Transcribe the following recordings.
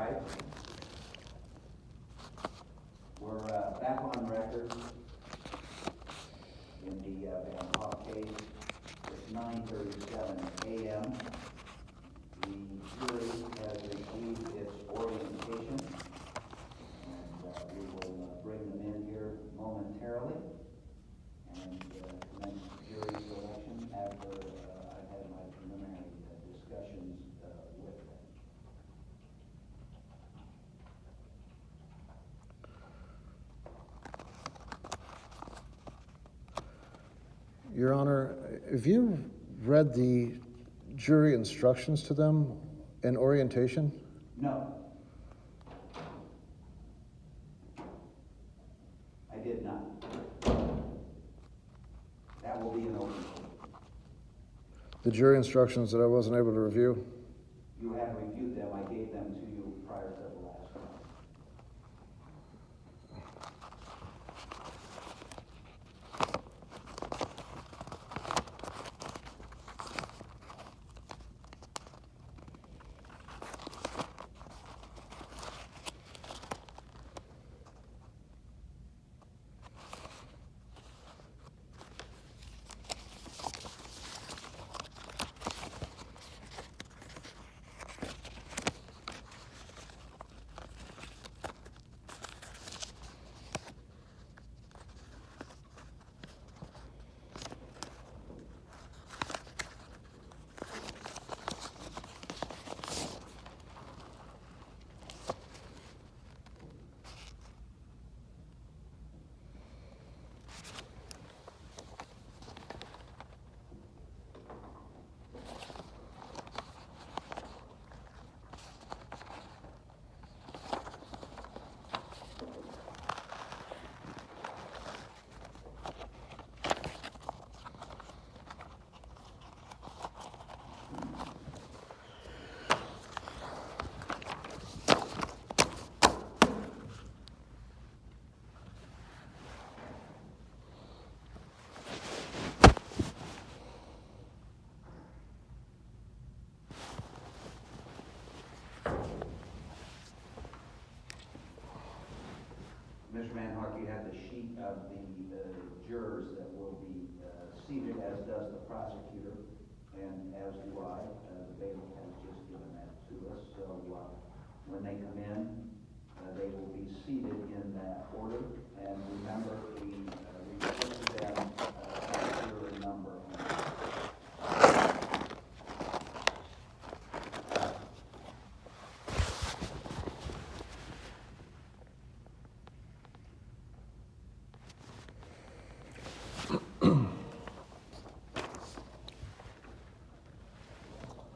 right. We're back on record in the Van Hoff case. It's 9:37 a.m. The jury has received its orientation, and we will bring them in here momentarily and commence jury selection after I've had my preliminary discussions with them. Your Honor, have you read the jury instructions to them in orientation? No. I did not. That will be an open court. The jury instructions that I wasn't able to review? You have reviewed them. I gave them to you prior to the last one. Mr. Manhart, you have the sheet of the jurors that will be seated, as does the prosecutor, and as do I. The bailiff has just given that to us. So when they come in, they will be seated in that order. And remember, we refer to them as juror number.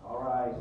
All right.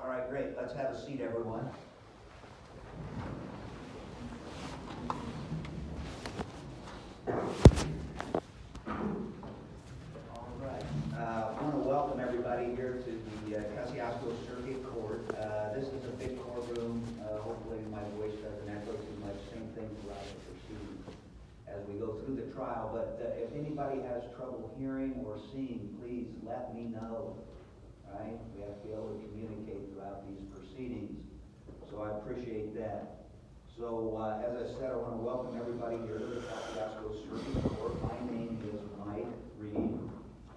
All right, great. Let's have a seat, everyone. All right. I want to welcome everybody here to the Kosciusko Circuit Court. This is a big courtroom. Hopefully my voice doesn't echo too much. Same thing throughout the proceedings as we go through the trial. But if anybody has trouble hearing or seeing, please let me know. Right? We have to be able to communicate throughout these proceedings. So I appreciate that. So as I said, I want to welcome everybody here to the Kosciusko Circuit Court. My name is Mike Reed,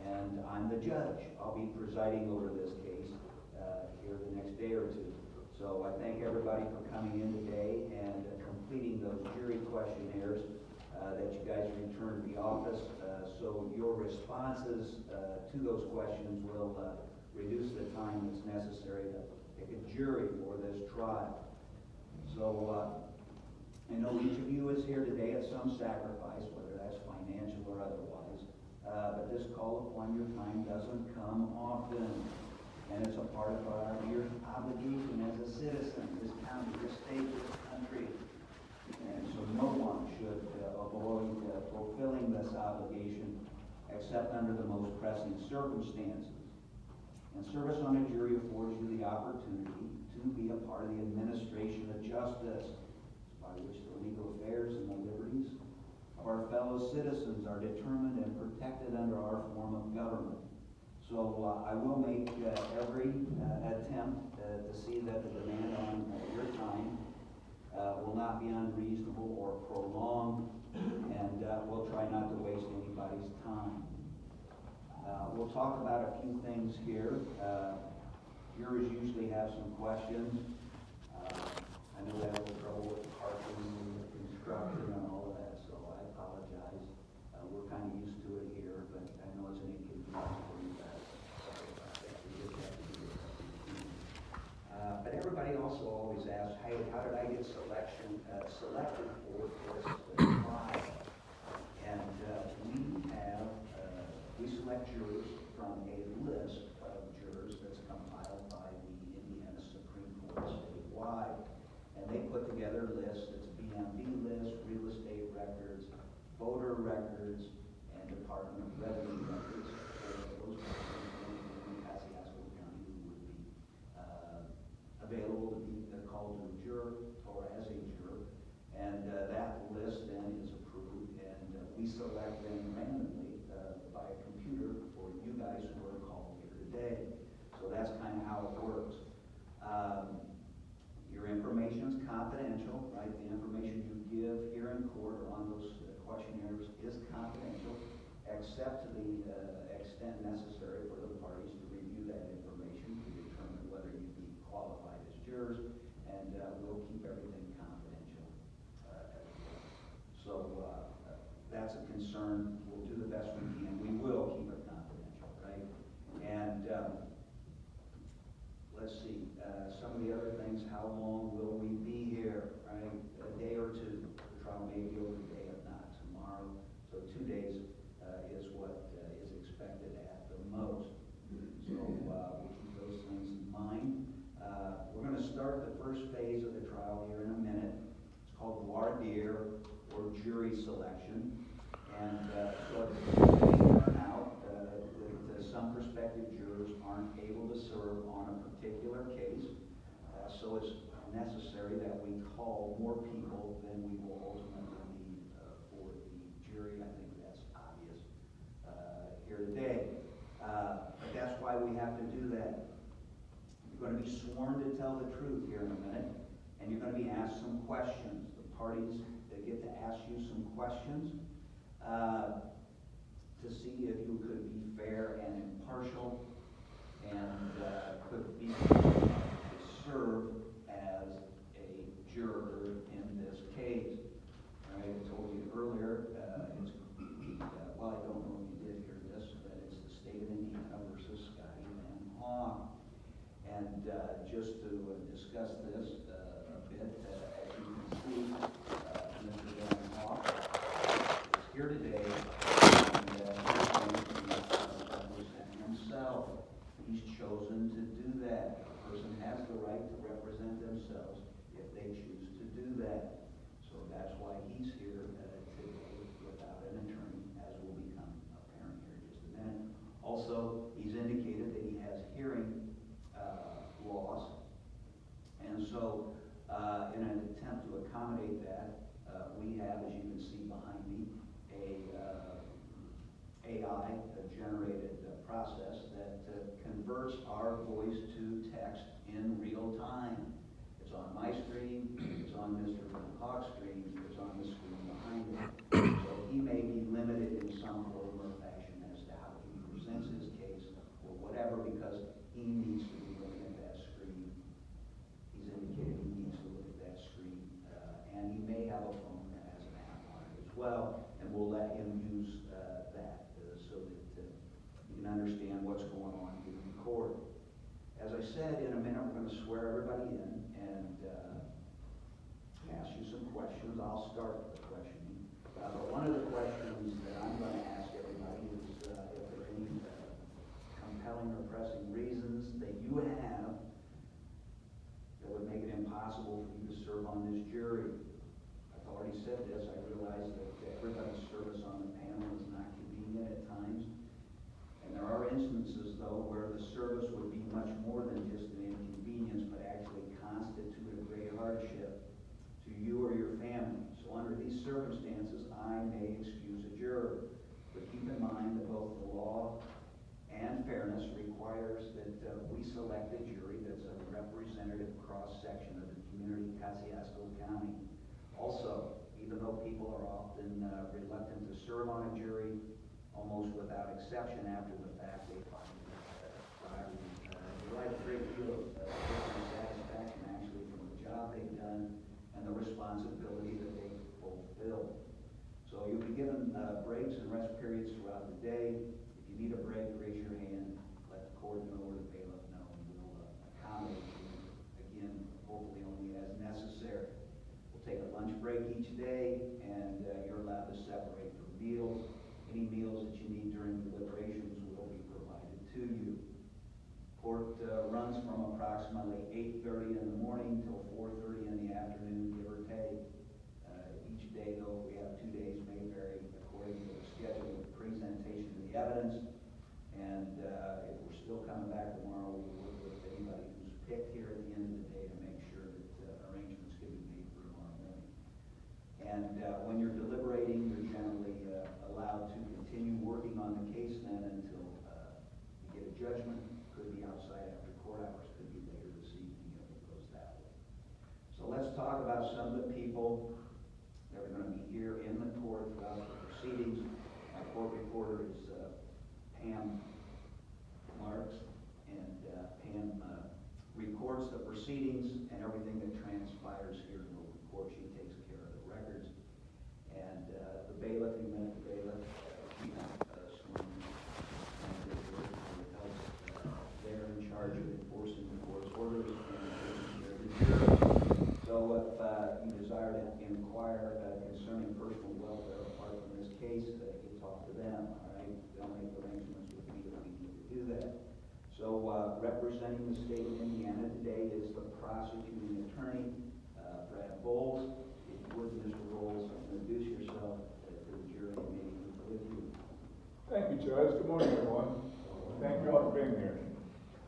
and I'm the judge. I'll be presiding over this case here the next day or two. So I thank everybody for coming in today and completing those jury questionnaires that you guys returned to the office. So your responses to those questions will reduce the time that's necessary to pick a jury for this trial. So I know each of you is here today at some sacrifice, whether that's financial or otherwise, but this call upon your time doesn't come often, and it's a part of your obligation as a citizen, this county, this state, this country. And so no one should avoid fulfilling this obligation except under the most pressing circumstances. And service on a jury affords you the opportunity to be a part of the administration of justice, by which the legal affairs and the liberties of our fellow citizens are determined and protected under our form of government. So I will make every attempt to see that the demand on your time will not be unreasonable or prolonged, and we'll try not to waste anybody's time. We'll talk about a few things here. Jurors usually have some questions. I know they have a little trouble with parking and construction and all of that, so I apologize. We're kind of used to it here, but I know it's an inconvenience for you guys. We just have to do it. But everybody also always asks, hey, how did I get selected for this trial? And we select jurors from a list of jurors that's compiled by the Indiana Supreme Court statewide. And they put together lists, it's a BMV list, real estate records, voter records, and Department of Revenue records for those persons in Kosciusko County who would be available to be called to a juror or as a juror. And that list then is approved, and we select them randomly by a computer for you guys who are called here today. So that's kind of how it works. Your information is confidential, right? The information you give here in court or on those questionnaires is confidential, except to the extent necessary for the parties to review that information to determine whether you'd be qualified as jurors, and we'll keep everything confidential. So that's a concern. We'll do the best we can. We will keep it confidential, right? And let's see, some of the other things, how long will we be here, right? A day or two. The trial may be over today, if not tomorrow. So 2 days is what is expected at the most. So we'll keep those things in mind. We're going to start the first phase of the trial here in a minute. It's called voir dire, or jury selection. And so if they turn out that some prospective jurors aren't able to serve on a particular case, so it's necessary that we call more people than we will ultimately need for the jury. I think that's obvious here today. But that's why we have to do that. You're going to be sworn to tell the truth here in a minute, and you're going to be asked some questions. The parties get to ask you some questions to see if you could be fair and impartial and could be served as a juror in this case. I told you earlier, well, I don't know if you did hear this, but it's the state of Indiana versus Scotty Van Hoff. And just to discuss this a bit, as you can see, Mr. Van Hoff is here today, and he's going to represent himself. He's chosen to do that. person has the right to represent themselves if they choose to do that. So that's why he's here today without an attorney, as will become apparent here in just a minute. Also, he's indicated that he has hearing loss, and so in an attempt to accommodate that, we have, as you can see behind me, a AI-generated process that converts our voice to text in real time. It's on my screen, it's on Mr. Van Hock's screen, it's on the screen behind him. So he may be limited in some form or fashion as to how he presents his case or whatever, because he needs to be looking at that screen. He's indicated he needs to look at that screen, and he may have a phone that has an app on it as well, and we'll let him use that so that you can understand what's going on here in court. As I said, in a minute we're going to swear everybody in and ask you some questions. I'll start with the questioning. But one of the questions that I'm going to ask everybody is if there are any compelling or pressing reasons that you have that would make it impossible for you to serve on this jury. I've already said this. I realize that everybody's service on the panel is not convenient at times. And there are instances, though, where the service would be much more than just an inconvenience, but actually constitute a great hardship to you or your family. So under these circumstances, I may excuse a juror. But keep in mind that both the law and fairness requires that we select a jury that's a representative cross-section of the community of Kosciusko County. Also, even though people are often reluctant to serve on a jury, almost without exception after the fact, they find derive a great deal of satisfaction actually from the job they've done and the responsibility that they fulfill. So you'll be given breaks and rest periods throughout the day. If you need a break, raise your hand, let the court know or the bailiff know, and we'll accommodate you, again, hopefully only as necessary. We'll take a lunch break each day, and you're allowed to separate for meals. Any meals that you need during deliberations will be provided to you. Court runs from approximately 8:30 in the morning till 4:30 in the afternoon, give or take. Each day, though, if we have 2 days, may vary according to the schedule of presentation of the evidence. And if we're still coming back tomorrow, we'll work with anybody who's picked here at the end of the day to make sure that arrangements can be made for tomorrow morning. And when you're deliberating, you're generally allowed to continue working on the case then until you get a judgment. Could be outside after court hours, could be later this evening if it goes that way. So let's talk about some of the people that are going to be here in the court throughout the proceedings. Our court reporter is Pam Marks, and Pam records the proceedings and everything that transpires here in the court. She takes care of the records. And the bailiff, you met the bailiff, they're in charge of enforcing the court's orders and taking care of the jury. So if you desire to inquire concerning personal welfare apart from this case, you talk to them, all right? They'll make arrangements with me if we need to do that. So representing the state of Indiana today is the prosecuting attorney, Brad Bowles. If you would, Mr. Bowles, introduce yourself to the jury and maybe with you. Thank you, Judge. Good morning, everyone. Thank you all for being here.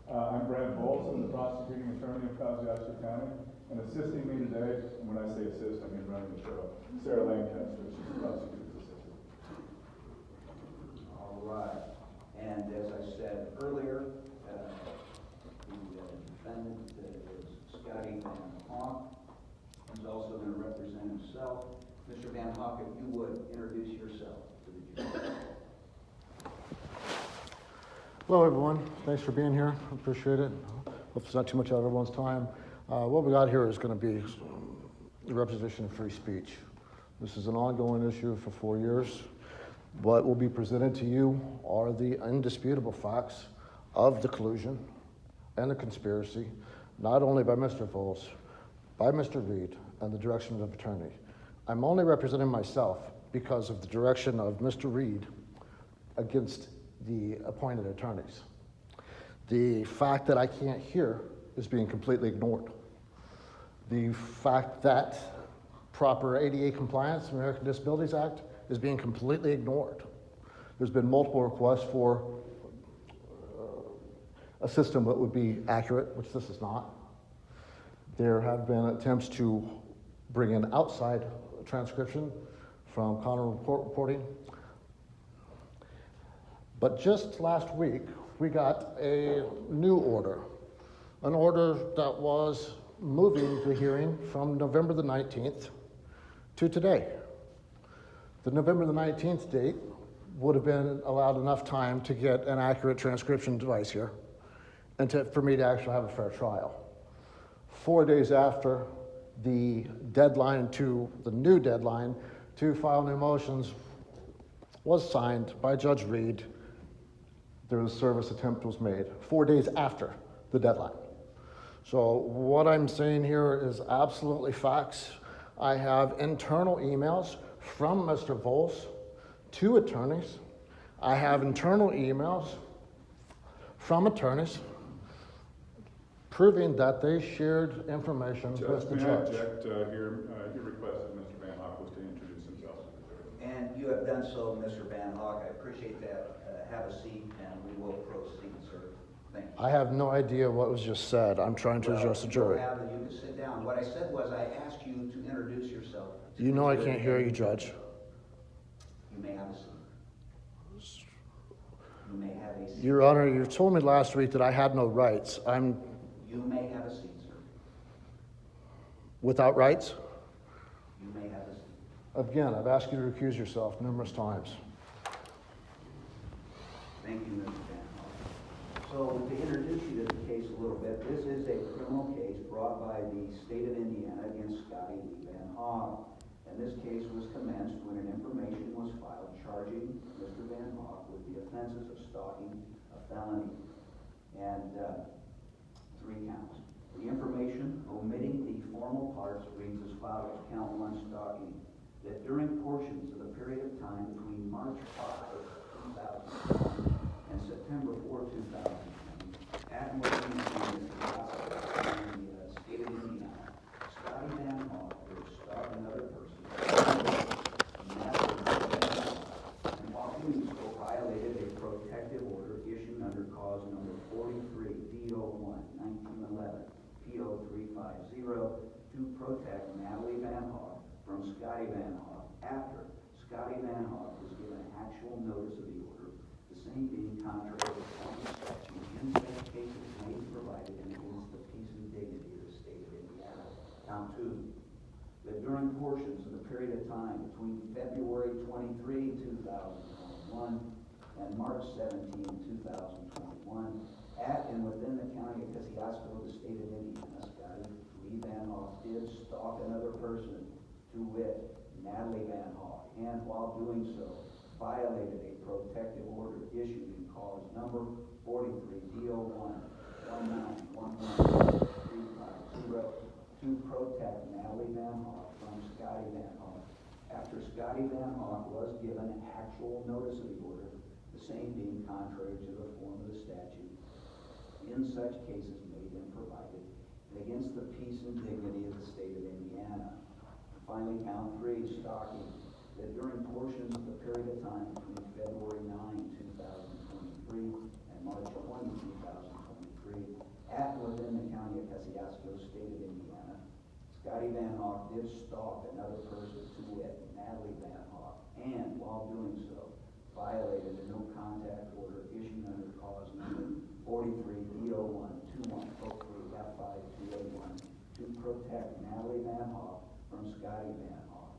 I'm Brad Bowles. I'm the prosecuting attorney of Kosciusko County, and assisting me today, and when I say assist, I mean running the show, Sarah Lancaster. She's the prosecutor's assistant. All right. And as I said earlier, the defendant is Scotty Van Hock. He's also going to represent himself. Mr. Van Hock, if you would, introduce yourself to the jury. Hello, everyone. Thanks for being here. Appreciate it. Hope it's not too much out of everyone's time. What we got here is going to be the representation of free speech. This is an ongoing issue for 4 years. What will be presented to you are the indisputable facts of the collusion and the conspiracy, not only by Mr. Bowles, by Mr. Reed, and the direction of the attorney. I'm only representing myself because of the direction of Mr. Reed against the appointed attorneys. The fact that I can't hear is being completely ignored. The fact that proper ADA compliance, American Disabilities Act, is being completely ignored. There's been multiple requests for a system that would be accurate, which this is not. There have been attempts to bring in outside transcription from counter reporting. But just last week, we got a new order, an order that was moving the hearing from November the 19th to today. The November the 19th date would have been allowed enough time to get an accurate transcription device here and for me to actually have a fair trial. 4 days after the new deadline to file new motions was signed by Judge Reed, there was a service attempt was made 4 days after the deadline. So what I'm saying here is absolutely facts. I have internal emails from Mr. Vols to attorneys. I have internal emails from attorneys proving that they shared information with the May I judge. object here? He requested Mr. Van Hock was to introduce himself to the jury. And you have done so, Mr. Van Hock. I appreciate that. Have a seat, and we will proceed, sir. Thank you. I have no idea what was just said. I'm trying to address the jury. You can sit down. What I said was I asked you to introduce yourself. You know I can't hear you, Judge. You may have a seat. You may have a seat. Your Honor, you told me last week that I had no rights. I'm You may have a seat, sir. without rights? You may have a seat. Again, I've asked you to recuse yourself numerous times. Thank you, Mr. Van Hock. So to introduce you to the case a little bit, this is a criminal case brought by the state of Indiana against Scotty Lee Van Hock. And this case was commenced when an information was filed charging Mr. Van Hock with the offenses of stalking a felony and 3 counts. The information, omitting the formal parts, reads as follows. Count 1, stalking. That during portions of the period of time between March 5, 2020 and September 4, 2020, at and within the state of Indiana, Scotty Van Hock would stalk another person, and while doing so, violated a protective order issued under cause number 43 D01 1911 P0350 to protect Natalie Van Hock from Scotty Van Hock after Scotty Van Hock was given actual notice of the order, the same being contrary to the statute in such cases may be provided and against the peace and dignity of the state of Indiana. Count 2, that during portions of the period of time between February 23, 2021 and March 17, 2021, at and within the county of Kosciusko, the state of Indiana, Scotty Lee Van Hock did stalk another person, to wit, Natalie Van Hock, and while doing so, violated a protective order issued in cause number 43 D01 1911 350 to protect Natalie Van Hock from Scotty Van Hock after Scotty Van Hock was given actual notice of the order, the same being contrary to the form of the statute. In such cases made and provided against the peace and dignity of the state of Indiana. And finally, count 3, stalking. That during portions of the period of time between February 9, 2023 and March 20, 2023, at and within the county of Kosciusko, state of Indiana, Scotty Van Hock did stalk another person, to wit, Natalie Van Hock, and while doing so, violated a no contact order issued under cause number 43 D01 2103 F5 281 to protect Natalie Van Hock from Scotty Van Hock.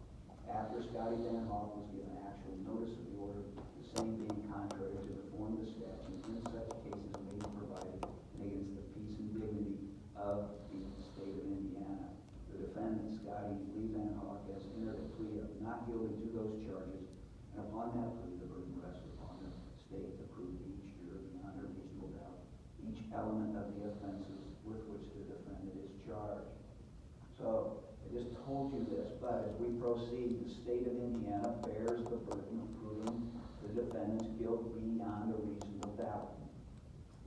After Scotty Van Hock was given actual notice of the order, the same being contrary to the form of the statute, in such cases may be provided and against the peace and dignity of the state of Indiana. The defendant, Scotty Lee Van Hock, has entered a plea of not guilty to those charges, and upon that plea, the burden rests upon the state to prove each juror beyond a reasonable doubt each element of the offenses with which the defendant is charged. So, I just told you this, but as we proceed, the state of Indiana bears the burden of proving the defendant's guilt beyond a reasonable doubt.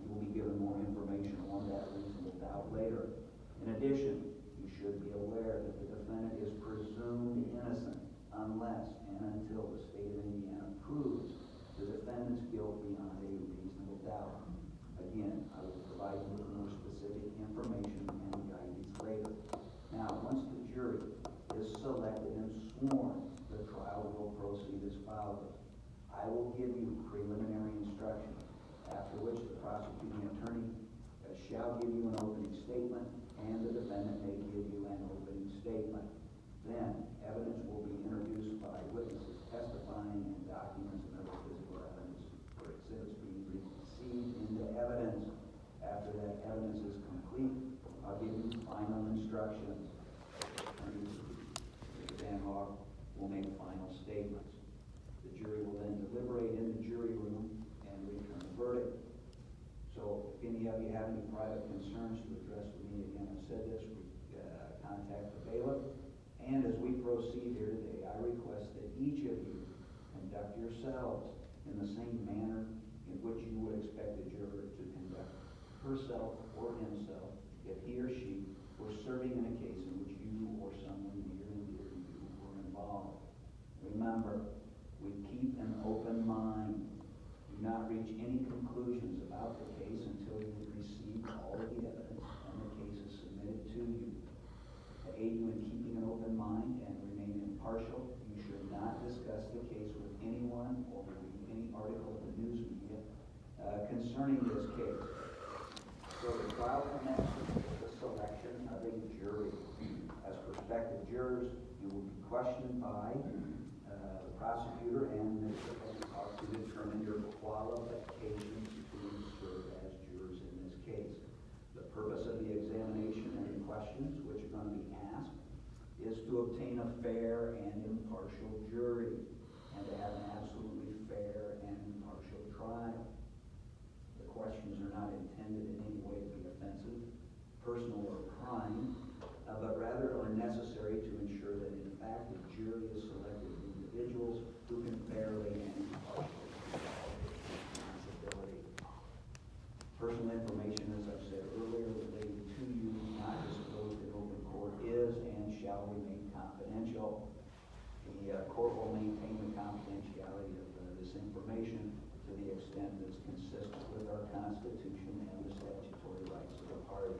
We will be given more information on that reasonable doubt trial later. In addition, you should be aware that the defendant is presumed innocent unless and until the state of Indiana proves the defendant's guilt beyond a reasonable doubt. Again, I will provide you with more specific information and guidance later. Now, once the jury is selected and sworn, the trial will proceed as follows. I will give you preliminary instructions, after which the prosecuting attorney shall give you an opening statement, and the defendant may give you an opening statement. Then, evidence will be introduced by witnesses testifying, and documents and other physical evidence or exhibits being received into evidence. After that evidence is complete, I'll give you final instructions. Attorney Mr. Van Hoff will make final statements. The jury will then deliberate in the jury room and return a verdict. So if any of you have any private concerns to address with me, again, I've said this, contact the bailiff. And as we proceed here today, I request that each of you conduct yourselves in the same manner in which you would expect a juror to conduct herself or himself if he or she were serving in a case in which you or someone near and dear to you were involved. Remember, we keep an open mind. Do not reach any conclusions about the case until you've received all of the evidence and the case is submitted to you. To aid you in keeping an open mind and remain impartial, you should not discuss the case with anyone or read any article in the news media concerning this case. So the trial commences with the selection of a jury. As prospective jurors, you will be questioned by the prosecutor and Mr. Kosciusko to determine your qualifications to serve as jurors in this case. The purpose of the examination and the questions which are going to be asked is to obtain a fair and impartial jury and to have an absolutely fair and impartial trial. The questions are not intended in any way to be offensive, personal, or prying, but rather are necessary to ensure that in fact the jury is selected of individuals who can fairly and impartially responsibility. Personal information, as I've said earlier, related to you, not disclosed in open court, is and shall remain confidential. The court will maintain the confidentiality of this information to the extent that's consistent with our Constitution and the statutory rights of the party.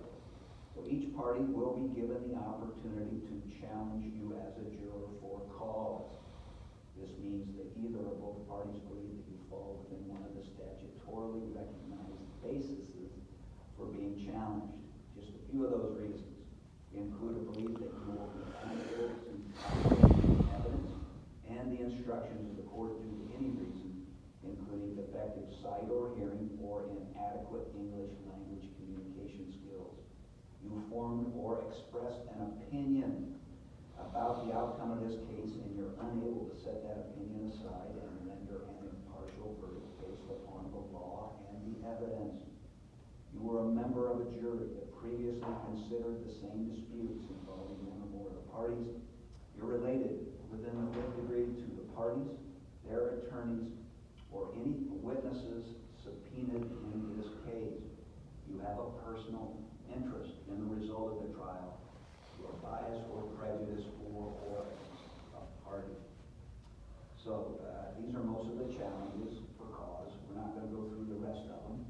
So each party will be given the opportunity to challenge you as a juror for cause. This means that either or both parties believe that you fall within one of the statutorily recognized bases for being challenged. Just a few of those reasons include a belief that you will be unable to tolerate evidence and the instructions of the court due to any reason, including defective sight or hearing or inadequate English language communication skills. You formed or expressed an opinion about the outcome of this case, and you're unable to set that opinion aside and render an impartial verdict based upon the law and the evidence. You were a member of a jury that previously considered the same disputes involving one or more of the parties. You're related within the fifth degree to the parties, their attorneys, or any witnesses subpoenaed in this case. You have a personal interest in the result of the trial. You are biased or prejudiced for or against a party. So these are most of the challenges for cause. We're not going to go through the rest of them.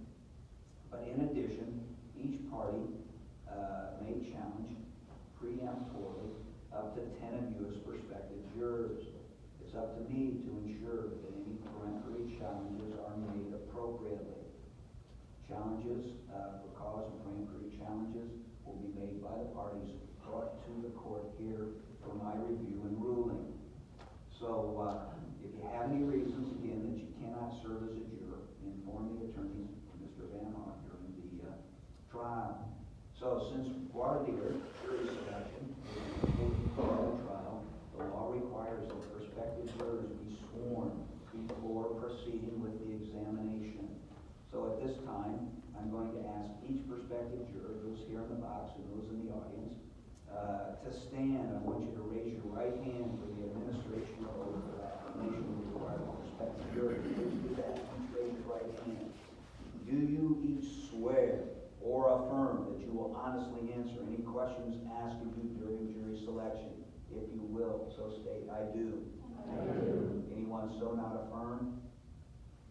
But in addition, each party may challenge preemptorily up to 10 of you as prospective jurors. It's up to me to ensure that any peremptory challenges are made appropriately. Challenges for cause and peremptory challenges will be made by the parties brought to the court here for my review and ruling. So if you have any reasons, again, that you cannot serve as a juror, inform the attorneys, Mr. Van Hoff, during the trial. So since voir dire, jury selection, is an important part of the trial, the law requires that prospective jurors be sworn before proceeding with the examination. So at this time, I'm going to ask each prospective juror, those here in the box and those in the audience, to stand. I want you to raise your right hand for the administration of oath of affirmation required of prospective jurors. Please do that. Please raise your right hand. Do you each swear or affirm that you will honestly questions asked of you during jury selection? If you will, so state, I do. I do. Anyone so not affirm?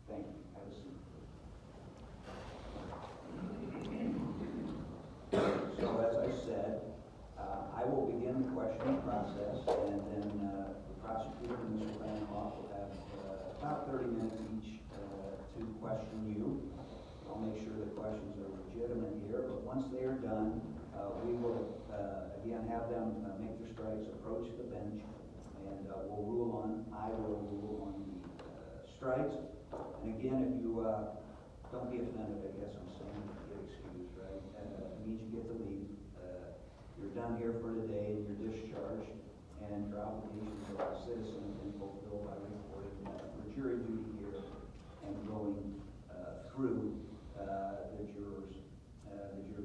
Thank you. Have a seat. So as I said, I will begin the questioning process, and then the prosecutor and Mr. Van Hoff will have about 30 minutes each to question you. I'll make sure the questions are legitimate here, but once they are done, we will again have them make their strikes, approach the bench, and I will rule on the strikes. And again, if you don't be offended, I guess I'm saying, get excused, right? It means you get to leave. You're done here for today, and you're discharged, and your obligations as a citizen have been fulfilled by reporting for jury duty here and going through the juror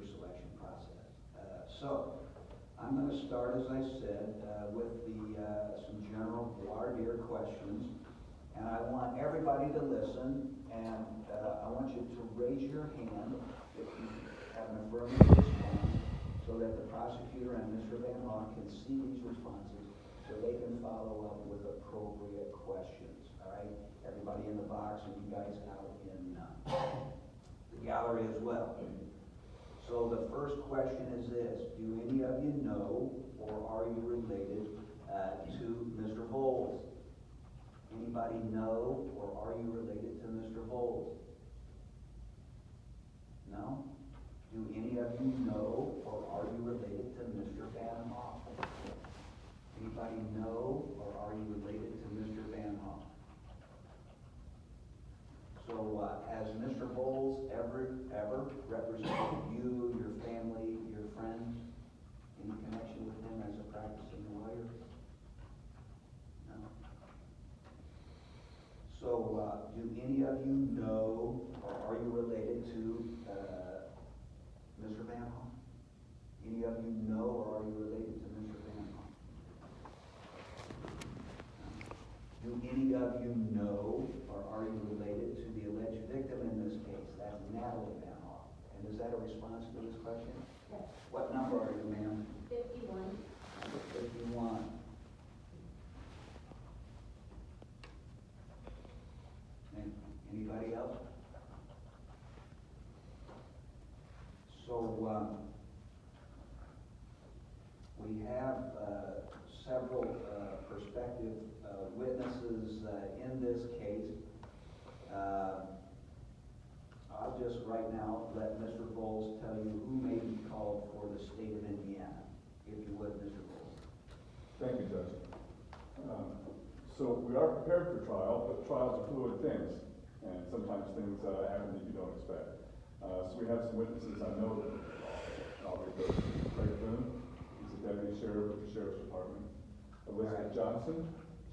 selection process. So I'm going to start, as I said, with some general voir dire questions, and I want everybody to listen, and I want you to raise your hand if you have an affirmative response, so that the prosecutor and Mr. Van Hoff can see these responses, so they can follow up with appropriate questions. All right, everybody in the box, and you guys out in the gallery as well. So the first question is this: do any of you know, or are you related to Mr. Voles? Anybody know, or are you related to Mr. Voles? No? Do any of you know, or are you related to Mr. Van Hoff? Anybody know, or are you related to Mr. Van Hoff? So, has Mr. Voles ever represented you, your family, your friends, in connection with him as a practicing lawyer? No. So, do any of you know, or are you related to Mr. Van Hoff? Any of you know, or are you related to Mr. Van Hoff? Do any of you know, or are you related to the alleged victim in this case? That's Natalie Van Hoff. And is that a response to this question? Yes. What number are you, ma'am? 51. Number 51. And anybody else? So, we have several prospective witnesses in this case. I'll just right now let Mr. Voles tell you who may be called for the state of Indiana, if you would, Mr. Voles. Thank you, Judge. So we are prepared for trial, but trials are fluid things, and sometimes things happen that you don't expect. So we have some witnesses I know that I'll read those. Craig Boone, he's a deputy sheriff with the Sheriff's Department. Elizabeth Johnson.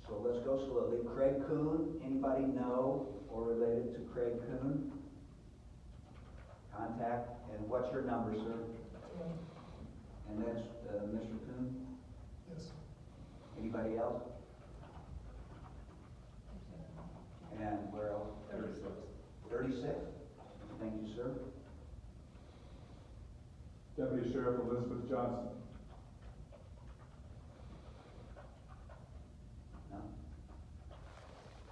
So let's go slowly. Craig Coon, anybody know or related to Craig Coon? Contact, and what's your number, sir? And that's Mr. Coon? Yes. Anybody else? And where else? 36. 36? Thank you, sir. Deputy Sheriff Elizabeth Johnson. No?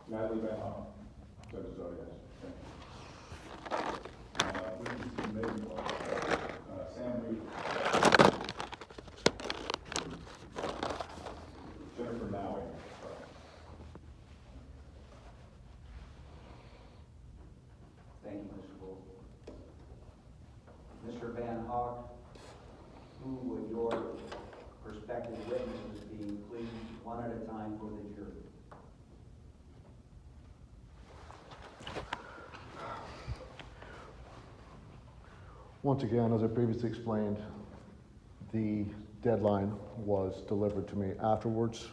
Natalie Van Hoff. Judge is already asked. Thank you. Witness to maybe one. Sam Reed. Jennifer Nowie. Thank you, Mr. Bull. Mr. Van Hock, who would your prospective witnesses be? Please, one at a time for the jury. Once again, as I previously explained, the deadline was delivered to me afterwards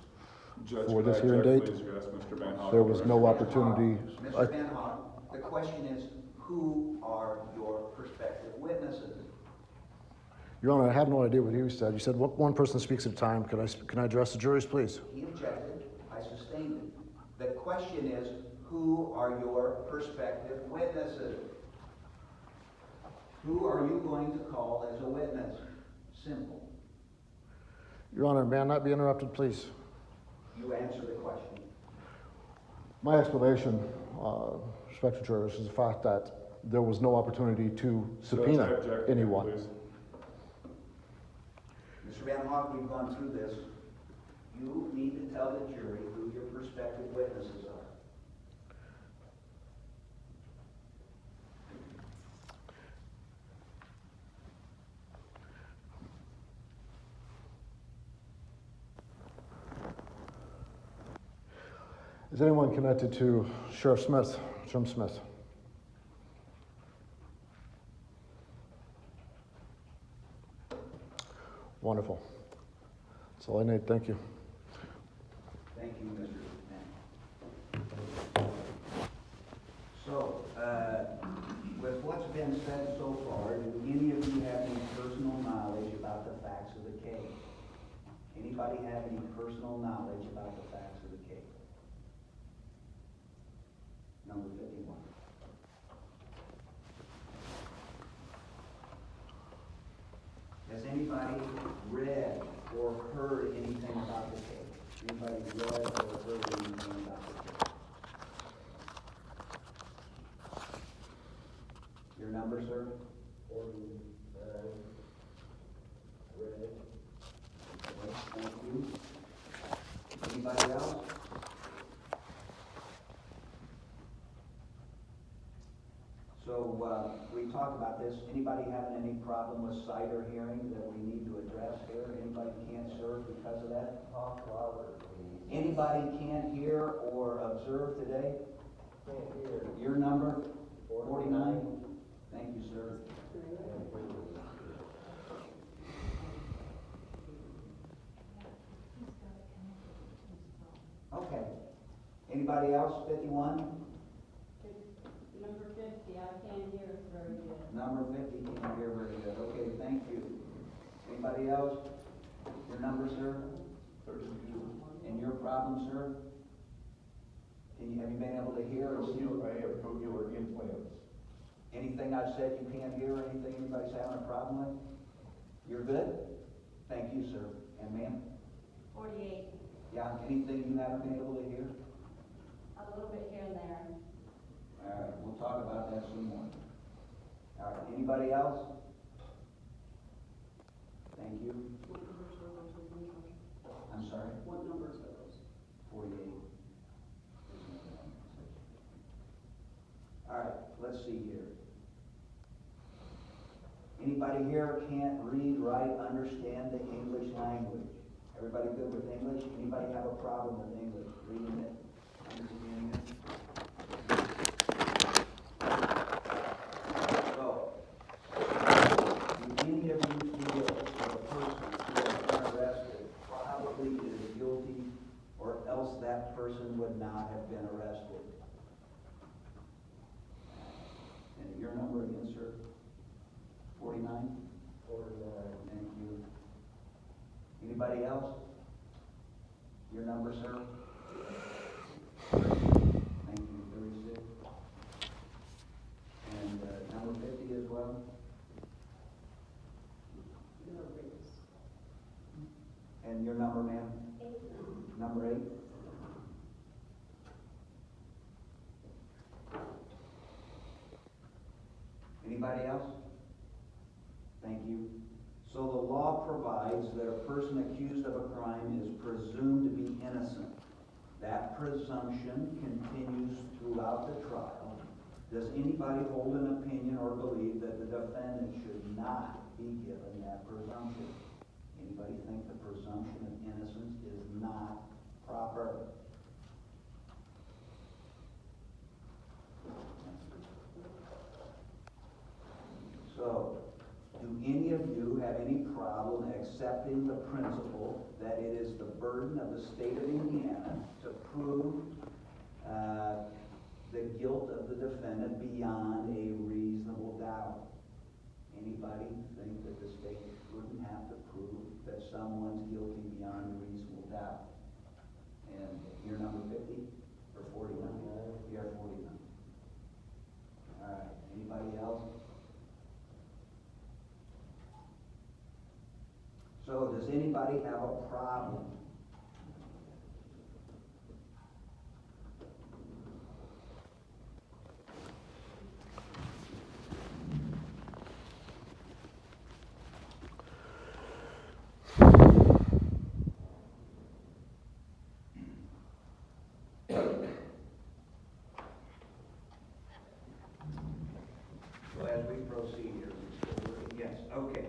Judge, for could this I hearing object, date. please? You asked Mr. Van Hoff. There was no opportunity. Mr. Van Hock, the question is, who are your prospective witnesses? Your Honor, I have no idea what you said. You said one person speaks at a time. Can I address the juries, please? He objected. I sustained it. The question is, who are your prospective witnesses? Who are you going to call as a witness? Simple. Your Honor, may I not be interrupted, please? You answer the question. My explanation, Inspector Jervis, is the fact that there was no opportunity to Judge, I subpoena object, anyone. please. Mr. Van Hoff, we've gone through this. You need to tell the jury who your prospective witnesses are. Is anyone connected to Sheriff Smith, Jim Smith? Wonderful. That's all I need. Thank you. Thank you, Mr. Mann. So, with what's been said so far, do any of you have any personal knowledge about the facts of the case? Anybody have any personal knowledge about the facts of the case? Number 51. Has anybody read or heard anything about the case? Anybody read or heard anything about the case? Your number, sir? 49. Read. Okay, thank you. Anybody else? So, we talked about this. Anybody having any problem with sight or hearing that we need to address here? Anybody can't serve because of that? Talk louder, please. Anybody can't hear or observe today? Can't hear. Your number? 49? Thank you, sir. Okay. Anybody else? 51? Number 50, I can't hear it very good. Number 50 can't hear very good. Okay, thank you. Anybody else? Your number, sir? 32. And your problem, sir? Have you been able to hear or see? I have cochlear implants. Anything I've said you can't hear, or anything anybody's having a problem with? You're good? Thank you, sir. And ma'am? 48, Yeah, anything you haven't been able to hear? a little bit here and there. All right, we'll talk about that some more. All right, anybody else? Thank you. I'm sorry? What numbers are those? 48. All right, let's see here. Anybody here can't read, write, understand the English language? Everybody good with English? Anybody have a problem with English? Reading it, understanding it? So, do any of you feel that a person who has been arrested probably is guilty, or else that person would not have been arrested? And your number again, sir? 49? 49. Thank you. Anybody else? Your number, sir? Thank you, 36. And number 50 as well? And your number, ma'am? 8. Number 8? Anybody else? Thank you. So the law provides that a person accused of a crime is presumed to be innocent. That presumption continues throughout the trial. Does anybody hold an opinion or believe that the defendant should not be given that presumption? Anybody think the presumption of innocence is not proper? So, do any of you have any problem accepting the principle that it is the burden of the state of Indiana to prove the guilt of the defendant beyond a reasonable doubt? Anybody think that the state wouldn't have to prove that someone's guilty beyond a reasonable doubt? And you're number 50 or 49? You're 49. All right. Anybody else? So does anybody have a problem? So as we proceed here, we still voting yes. Okay.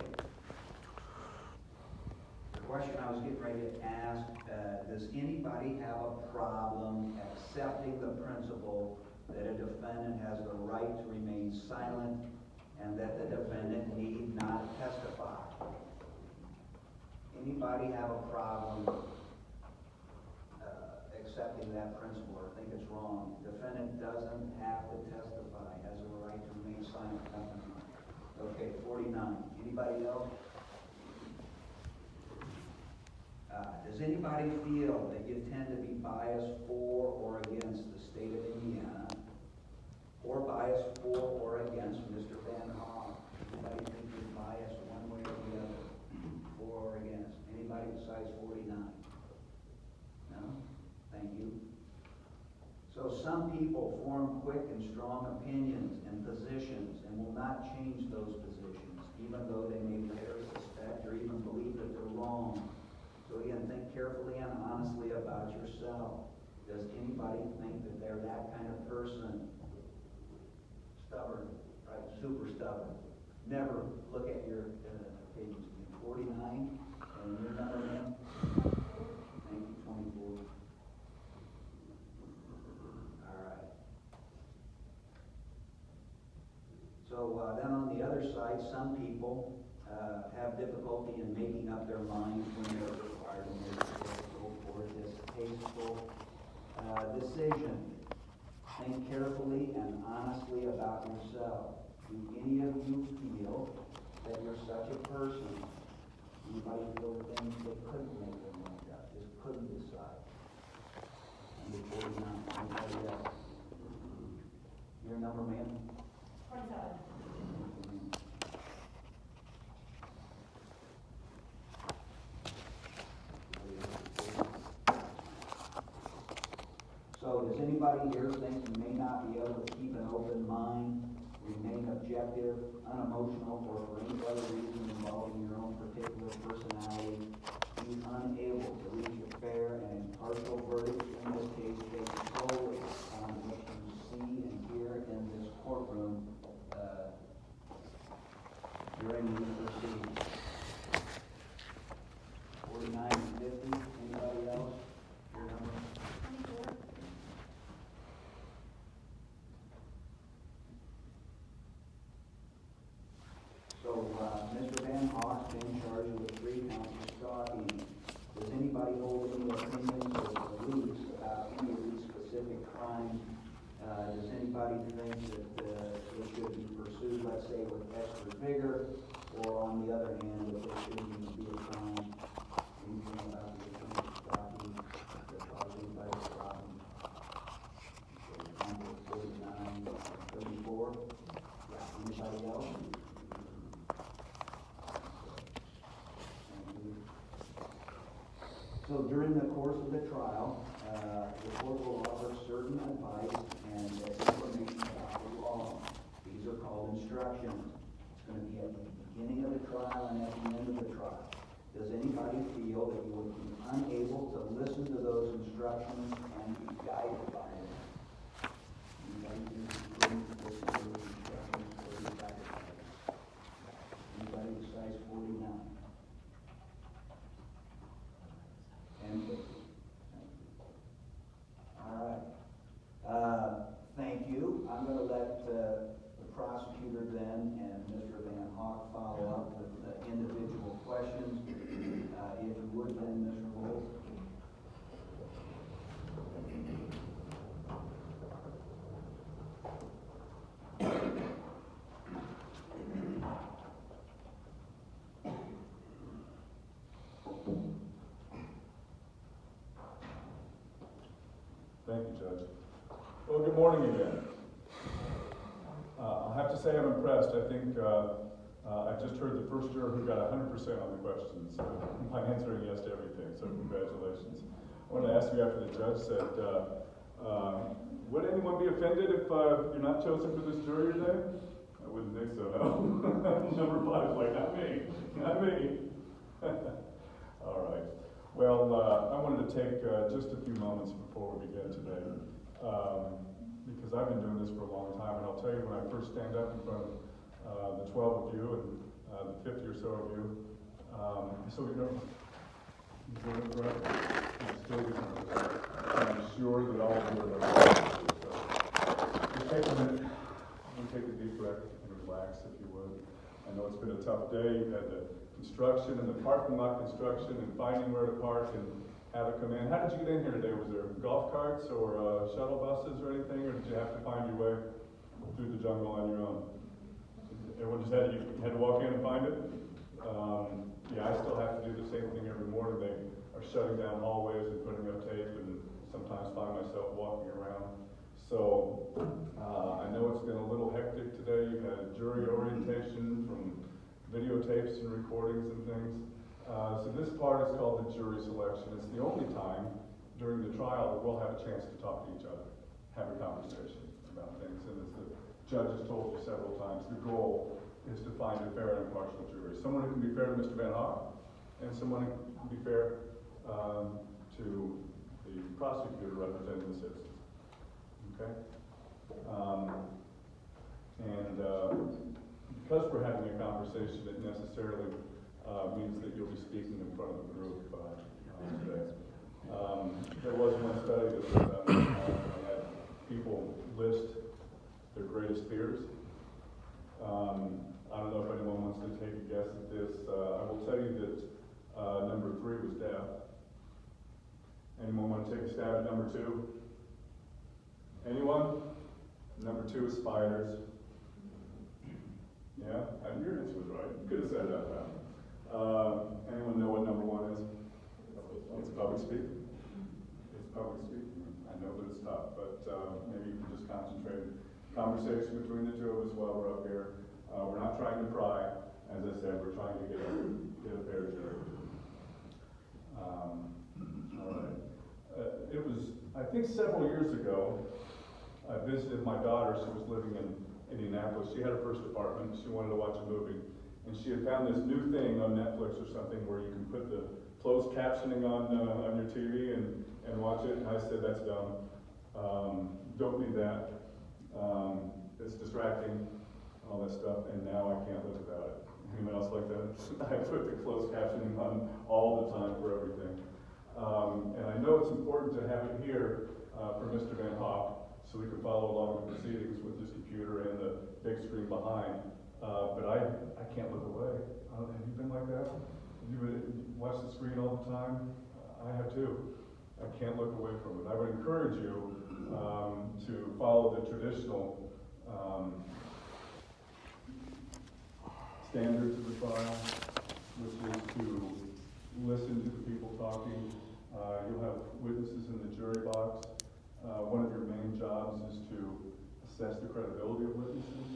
The question I was getting ready to ask, does anybody have a problem accepting the principle that a defendant has the right to remain silent and that the defendant need not testify? Anybody have a problem accepting that principle or think it's wrong? Defendant doesn't have to testify, has a right to remain silent. Okay, 49. Anybody else? Does anybody feel that you tend to be biased for or against the state of Indiana, or biased for or against Mr. Van Hoff? Anybody think you're biased one way or the other, for or against? Anybody besides 49? No? Thank you. So some people form quick and strong opinions and positions and will not change those positions, even though they may later suspect or even believe that they're wrong. So again, think carefully and honestly about yourself. Does anybody think that they're that kind of person? Stubborn, right? Super stubborn. Never look at your opinions. 49, and your number, ma'am? Thank you, 24. All right. So then on the other side, some people have difficulty in making up their minds when they're required to make a difficult or distasteful decision. Think carefully and honestly about yourself. Do any of you feel that you're such a person? Anybody feel the things they couldn't make their mind up, just couldn't decide? Number 49. Anybody else? Your number, ma'am? 27. So does anybody here think you may not be able to keep an open mind, remain objective, unemotional, or for any other reason involving your own particular personality, be unable to reach a fair and impartial verdict, in this case based solely on what you see and hear in this courtroom during these proceedings? 49 and 50, anybody else? Your number? 24. So, Mr. Van Hoff's been charged with 3 counts of stalking. Does anybody hold any opinions or beliefs about any of these specific crimes? Does anybody think that it should be pursued, let's say, with extra vigor, or on the other hand, that there shouldn't even be a crime? Anything about the offense of stalking that caused anybody a problem? Okay, number 49, 34. Yeah, anybody else? So during the course of the trial, the court will offer certain advice and information about the law. These are called instructions. It's going to be at the beginning of the trial and at the end of the trial. Does anybody feel that you would be unable to listen to those instructions and be guided by them? Anybody think you couldn't listen to those instructions or be guided by them? Anybody besides 49? And 50. All right. Thank you. I'm going to let the prosecutor then and Mr. Van Hoff follow up with the individual questions. If you would then, Mr. Wolf. Thank you, Judge. Well, good morning again. I have to say I'm impressed. I think I just heard the first juror who got 100% on the questions, by answering yes to everything, so congratulations. I wanted to ask you after the judge said, would anyone be offended if you're not chosen for this jury today? I wouldn't think so, no. Number 5 is like, not me, not me. All right. Well, I wanted to take just a few moments before we begin today, because I've been doing this for a long time, and I'll tell you, when I first stand up in front of the 12 of you and the 50 or so of you, so you know, you doing it correct? I'm still getting nervous. I'm sure that all of you are nervous. So just take a minute, and take a deep breath and relax, if you would. I know it's been a tough day. You've had the construction and the parking lot construction and finding where to park and how to come in. How did you get in here today? Was there golf carts or shuttle buses or anything, or did you have to find your way through the jungle on your own? Everyone just had to walk in and find it? Yeah, I still have to do the same thing every morning. They are shutting down hallways and putting up tape, and sometimes find myself walking around. So I know it's been a little hectic today. You had jury orientation from videotapes and recordings and things. So this part is called the jury selection. It's the only time during the trial that we'll have a chance to talk to each other, have a conversation about things. And as the judge has told you several times, the goal is to find a fair and impartial jury. Someone who can be fair to Mr. Van Hock, and someone who can be fair to the prosecutor representing the citizens. Okay? Because we're having a conversation, it necessarily means that you'll be speaking in front of the group today. There was one study that was done, and had people list their greatest fears. I don't know if anyone wants to take a guess at this. I will tell you that number 3 was death. Anyone want to take a stab at number 2? Anyone? Number 2 is spiders. Yeah, and your answer was right. You could have said that. Anyone know what number 1 is? It's public speaking. It's public speaking. I know that it's tough, but maybe you can just concentrate. Conversation between the two of us while we're up here. We're not trying to pry. As I said, we're trying to get a fair jury. All right. It was, I think, several years ago. I visited my daughter. She was living in Indianapolis. She had her first apartment. She wanted to watch a movie. And she had found this new thing on Netflix or something where you can put the closed captioning on your TV and watch it. And I said, that's dumb. Don't need that. It's distracting, all that stuff. And now I can't live without it. Anyone else like that? I put the closed captioning on all the time for everything. And I know it's important to have it here for Mr. Van Hock, so we can follow along the proceedings with this computer and the big screen behind. But I can't look away. Have you been like that? You watch the screen all the time? I have too. I can't look away from it. I would encourage you to follow the traditional standards of the trial, which is to listen to the people talking. You'll have witnesses in the jury box. One of your main jobs is to assess the credibility of witnesses,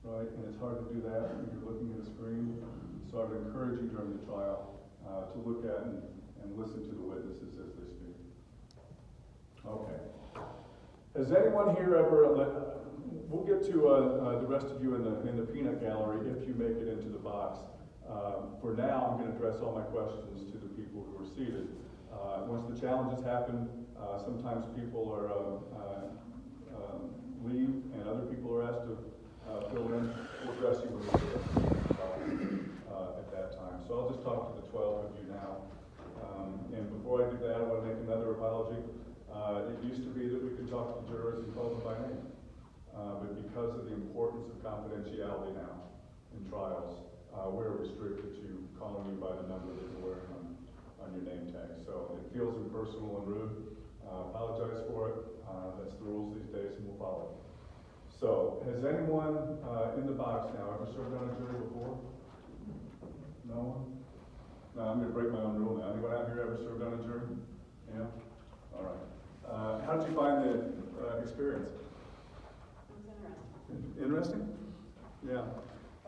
right? And it's hard to do that when you're looking at a screen. So I would encourage you during the trial to look at and listen to the witnesses as they speak. Okay. Has anyone here ever, we'll get to the rest of you in the peanut gallery if you make it into the box. For now, I'm going to address all my questions to the people who are seated. Once the challenges happen, sometimes people are leave and other people are asked to fill in. We'll address you at that time. So I'll just talk to the 12 of you now. And before I do that, I want to make another apology. It used to be that we could talk to the jurors and call them by name. But because of the importance of confidentiality now in trials, we're restricted to calling you by the number that you're wearing on your name tag. So it feels impersonal and rude. Apologize for it. That's the rules these days, and we'll follow it. So, has anyone in the box now ever served on a jury before? No one? No, I'm going to break my own rule now. Anyone out here ever served on a jury? Yeah? All right. How did you find the experience? It was interesting. Interesting? Yeah.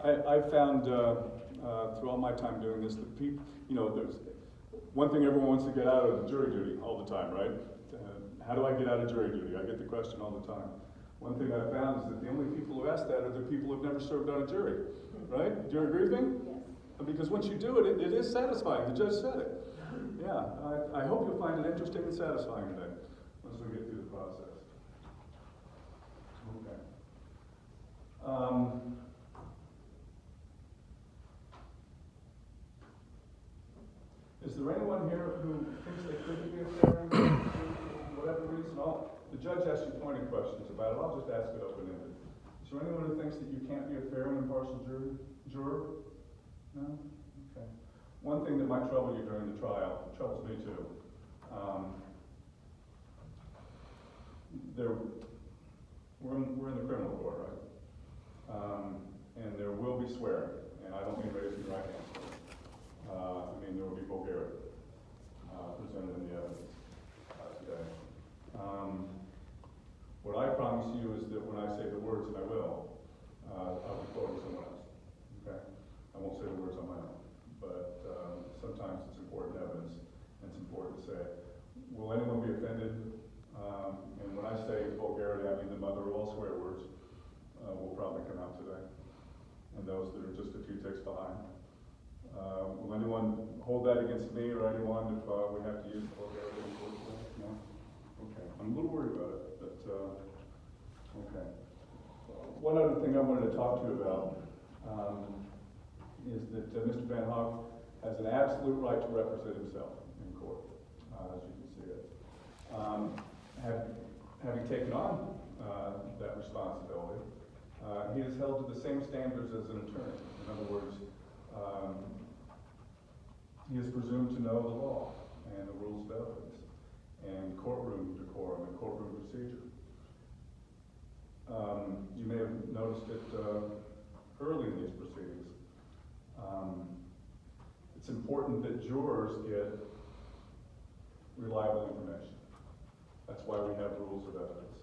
I found, through all my time doing this, that people, there's one thing everyone wants to get out of the jury duty all the time, right? How do I get out of jury duty? I get the question all the time. One thing I found is that the only people who ask that are the people who've never served on a jury, right? Do you agree with me? Yes. Because once you do it, it is satisfying. The judge said it. Yeah, I hope you'll find it interesting and satisfying today, once we get through the process. Okay. Is there anyone here who thinks they couldn't be a fair and impartial jury for whatever reason? The judge asked you pointed questions about it. I'll just ask it open-ended. Is there anyone who thinks that you can't be a fair and impartial juror? No? Okay. One thing that might trouble you during the trial, troubles me too. We're in the criminal court, right? And there will be swearing, and I don't mean raising your right hand. I mean there will be vulgarity presented in the evidence today. What I promise you is that when I say the words, and I will, I'll be quoting someone else. Okay? I won't say the words on my own, but sometimes it's important evidence, and it's important to say. Will anyone be offended? And when I say vulgarity, I mean the mother of all swear words will probably come out today, and those that are just a few ticks behind. Will anyone hold that against me or anyone if we have to use vulgarity in court today? No? Okay. I'm a little worried about it, but okay. One other thing I wanted to talk to you about is that Mr. Van Hoff has an absolute right to represent himself in court, as you can see it. Having taken on that responsibility, he is held to the same standards as an attorney. In other words, he is presumed to know the law and the rules of evidence and courtroom decorum and courtroom procedure. You may have noticed it early in these proceedings. It's important that jurors get reliable information. That's why we have rules of evidence.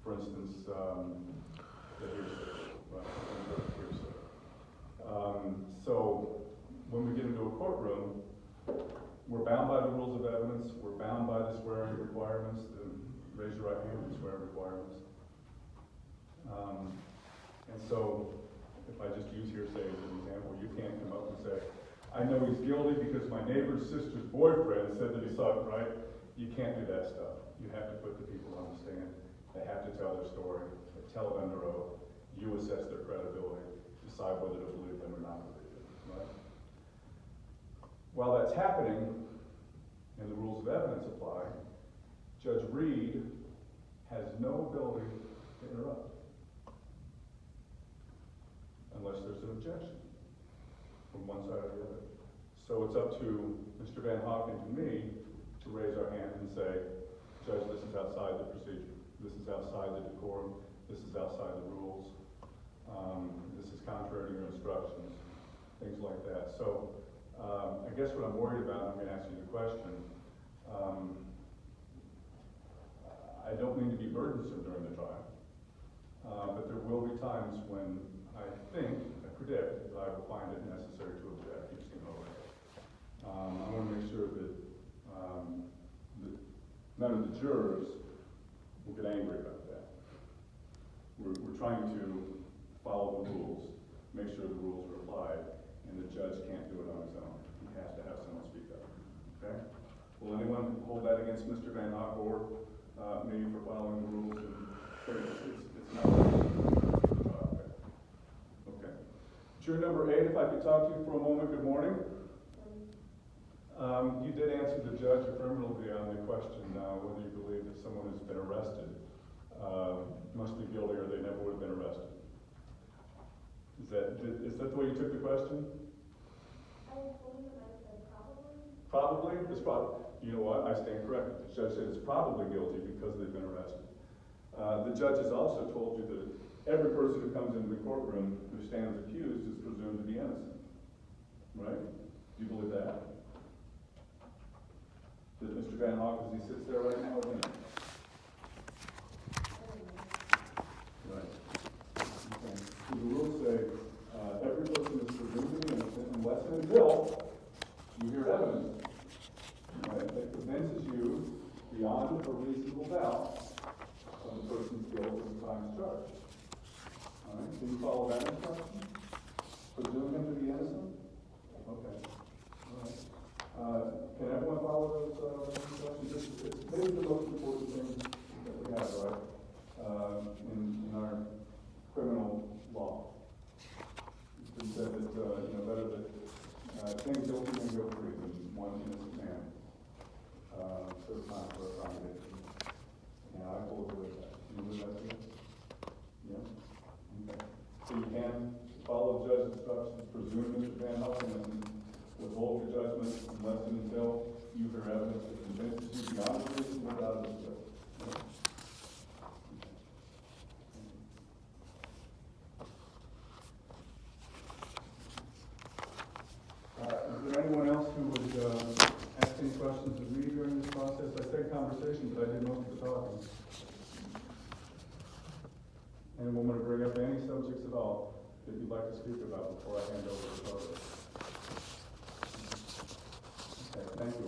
For instance, the hearsay. So when we get into a courtroom, we're bound by the rules of evidence. We're bound by the swearing requirements, the raise your right hand and swearing requirements. And so, if I just use hearsay as an example, you can't come up and say, I know he's guilty because my neighbor's sister's boyfriend said that he saw it, right? You can't do that stuff. You have to put the people on the stand. They have to tell their story. They tell it under oath. You assess their credibility. Decide whether to believe them or not believe them, right? While that's happening, and the rules of evidence apply, Judge Reed has no ability to interrupt. Unless there's an objection from one side or the other. So it's up to Mr. Van Hock and to me to raise our hand and say, Judge, this is outside the procedure. This is outside the decorum. This is outside the rules. This is contrary to your instructions. Things like that. So I guess what I'm worried about, I'm going to ask you the question, I don't mean to be burdensome during the trial, but there will be times when I predict that I will find it necessary to object. You've seen all that. I want to make sure that none of the jurors will get angry about that. We're trying to follow the rules, make sure the rules are applied, and the judge can't do it on his own. He has to have someone speak up. Okay? Will anyone hold that against Mr. Van Hock or me for following the rules? It's not. Okay. Juror number 8, if I could talk to you for a moment. Good morning. You did answer the judge affirmatively on the question whether you believe that someone who's been arrested must be guilty or they never would have been arrested. Is that the way you took the question? I believe that I said probably. Probably? It's probably. You know what? I stand corrected. The judge said it's probably guilty because they've been arrested. The judge has also told you that every person who comes into the courtroom who stands accused is presumed to be innocent. Right? Do you believe that? That Mr. Van Hock, as he sits there right now, is innocent? Right. Okay. So the rules say beyond a reasonable doubt of the person's guilt of the crimes charged. All right, can you follow that instruction? Presume him to be innocent? Okay, all right. Can everyone follow those instructions? It's maybe the most important thing that we have, right, in our criminal law. It's been said that, better that things don't even go free than one innocent man. Serve time for a foundation. Yeah, I fully believe that. You believe that too? Yeah? Okay. So you can follow the judge's instructions, presume Mr. Van Hoff innocent, withhold your judgment unless and until you hear evidence that convinces you beyond a reasonable doubt of his guilt. Yeah. Is there anyone else who would ask any questions of me during this process? I said conversation, but I did most of the talking. Anyone want to bring up any subjects at all that you'd like to speak about before I hand over the photo? Okay, thank you.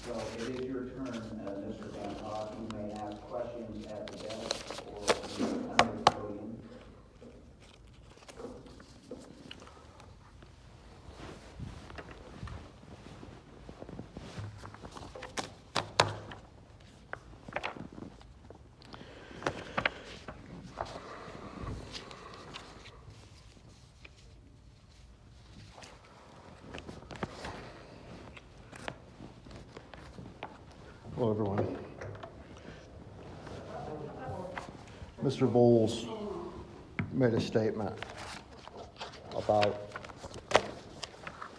So it is your turn, Mr. Van Hoff. You may ask questions at the desk or under the podium. Hello, everyone. Mr. Bowles made a statement about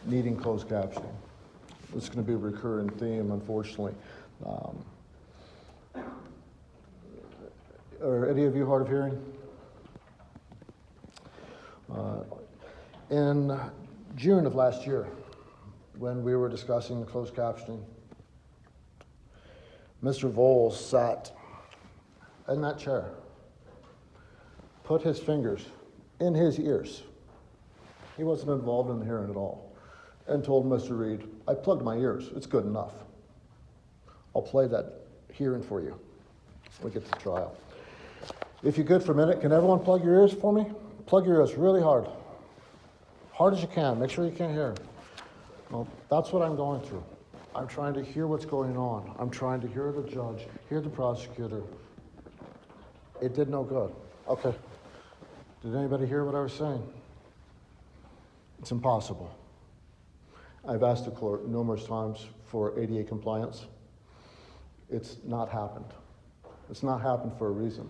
needing closed captioning. It's going to be a recurring theme, unfortunately. Are any of you hard of hearing? In June of last year, when we were discussing the closed captioning, Mr. Bowles sat in that chair, put his fingers in his ears. He wasn't involved in the hearing at all, and told Mr. Reed, I plugged my ears, it's good enough. I'll play that hearing for you when we get to the trial. If you're good for a minute, can everyone plug your ears for me? Plug your ears really hard. Hard as you can, make sure you can't hear. Well, that's what I'm going through. I'm trying to hear what's going on. I'm trying to hear the judge, hear the prosecutor. It did no good. Okay. Did anybody hear what I was saying? It's impossible. I've asked the court numerous times for ADA compliance. It's not happened. It's not happened for a reason.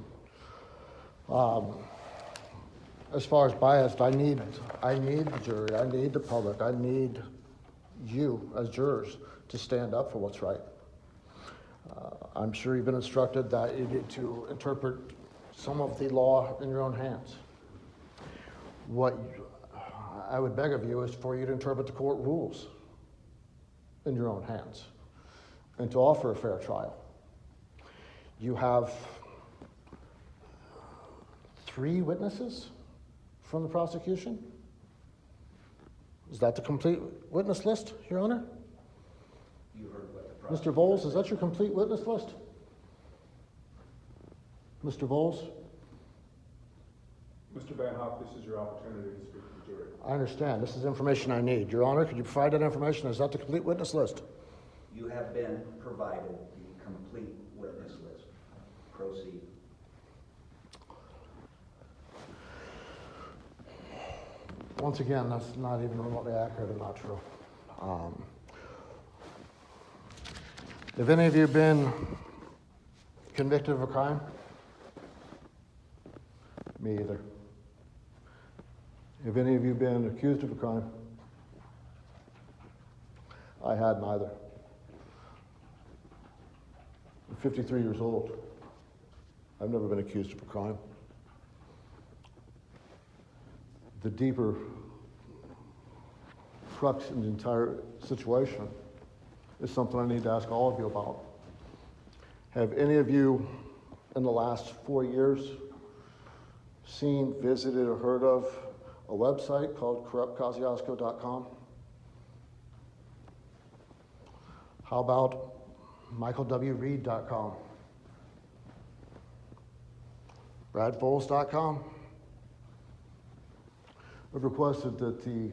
As far as bias, I need the jury, I need the public, I need you as jurors to stand up for what's right. I'm sure you've been instructed that you need to interpret some of the law in your own hands. What I would beg of you is for you to interpret the court rules in your own hands and to offer a fair trial. You have 3 witnesses from the prosecution. Is that the complete witness list, Your Honor? You heard what the Mr. Bowles, is that your complete witness list? Mr. Bowles? Mr. Van Hoff, this is your opportunity to speak to the jury. I understand. This is information I need. Your Honor, could you provide that information? Is that the complete witness list? You have been provided the complete witness list. Proceed. Once again, that's not even remotely accurate or not true. Have any of you been convicted of a crime? Me either. Have any of you been accused of a crime? I had neither. I'm 53 years old. I've never been accused of a crime. The deeper crux in the entire situation is something I need to ask all of you about. Have any of you in the last 4 years seen, visited, or heard of a website called corruptkosciusko.com. How about michaelwreed.com? bradfoles.com. I've requested that the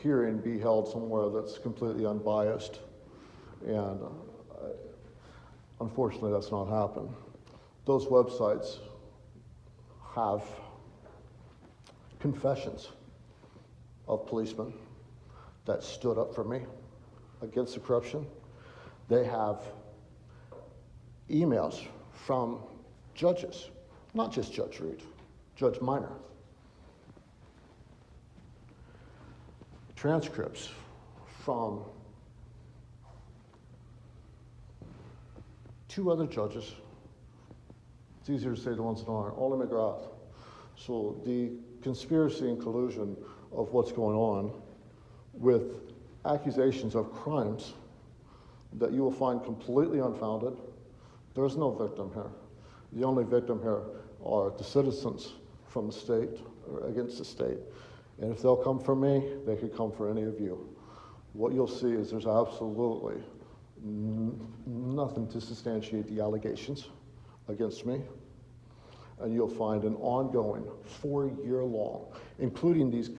hearing be held somewhere that's completely unbiased, and unfortunately that's not happened. Those websites have confessions of policemen that stood up for me against the corruption. They have emails from judges, not just Judge Reed, Judge Minor. Transcripts from 2 other judges. It's easier to say the ones that aren't, Ollie McGrath. So the conspiracy and collusion of what's going on with accusations of crimes that you will find completely unfounded. There's no victim here. The only victim here are the citizens from the state, or against the state. And if they'll come for me, they could come for any of you. What you'll see is there's absolutely nothing to substantiate the allegations against me. And you'll find an ongoing 4-year-long, including these